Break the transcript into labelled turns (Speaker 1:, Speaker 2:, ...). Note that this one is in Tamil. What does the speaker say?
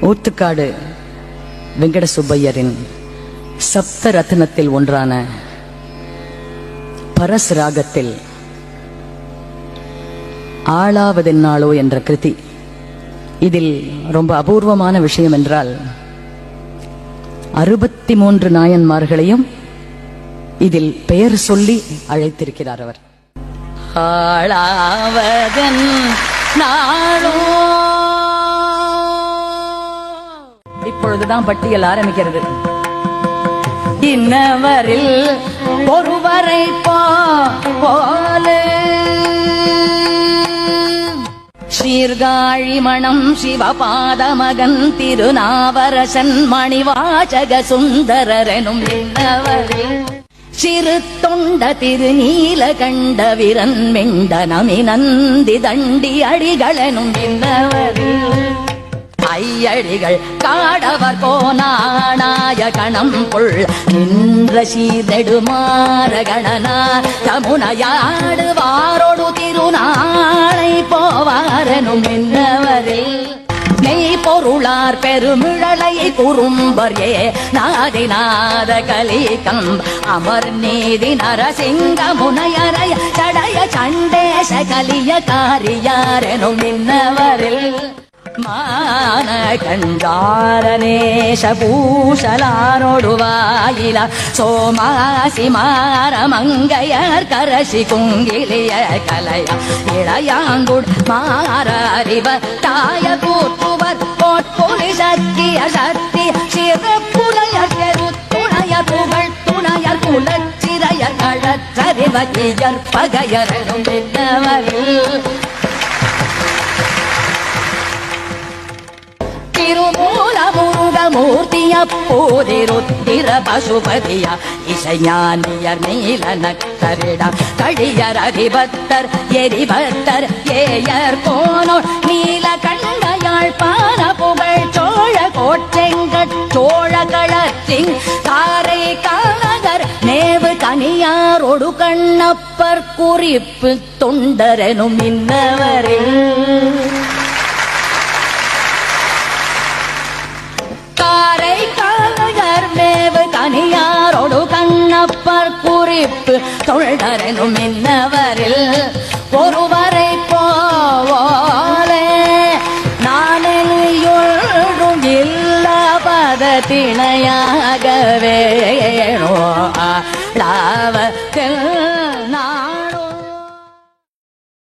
Speaker 1: ஊத்துக்காடு வெங்கட சுப்பையரின் சப்த ரத்னத்தில் ஒன்றான பரஸ் ராகத்தில் ஆளாவதென்னாளோ என்ற கிருதி. இதில் ரொம்ப அபூர்வமான விஷயம் என்றால் 63 நாயன்மார்களையும் இதில் பெயர் சொல்லி அழைத்திருக்கிறார் அவர். ஆளாவதன் நாளோ. இப்பொழுதுதான் பட்டியல் ஆரம்பிக்கிறது. இன்னவரில் ஒருவரை போல சீர்காழி மணம் சிவபாத மகன் திருநாவரசன் மணிவாசக சுந்தரரெனும் இன்னவரில் சிறு தொண்ட திருநீலகண்ட விரன் மெண்ட நமி நந்தி தண்டி அடிகளெனும் இன்னவரில் ஐயடிகள் காடவர் கோணாய கணம் புள் நின்ற சீதெடுமாற கணனா தமுனையாடுவாரோடு திருநாளை போவாரெனும் என்னவரில் நெய் பொருளார் பெருமிழலை குறும்பர் ஏ நாதிநாத கலிகம் அமர் நீதி நரசிங்க முனையரைய சடைய சண்டேச கலிய காரியாரெனும் இன்னவரில் மான கண்டாரநேஷ பூஷலானொடுவாயில சோமாசி மாரமங்கையர் கரசி குங்கிலிய கலைய இளையாங்குட் மாறிவர் தாய கூற்றுவர் கோட்பொலி சக்கிய சக்தி சிறப்புலையர் பெருத்துணையர் புகழ் துணையர் குலச்சிறையர் கழற்றறிவகியர் பகையரும் என்னவரில் திருமூல முருக மூர்த்திய போதிருத்திர பசுபதியா இசைஞானியர் நீல நக்கரிடம் கழியர் அதிபத்தர் எரிபத்தர் ஏயர் போனோர் நீல கண்டையாள் பான புகழ் சோழ கோட்டெங்கட் சோழ களத்தின் காரை கானகர் நேவு தனியாரோடு கண்ணப்பர் குறிப்பு தொண்டரெனும் இன்னவரில் தனியாரோடு கண்ணப்பர் குறிப்பு தொண்டரெனும் இன்னவரில் ஒருவரை போலே நானெழும் இல்ல பத திணையாகவே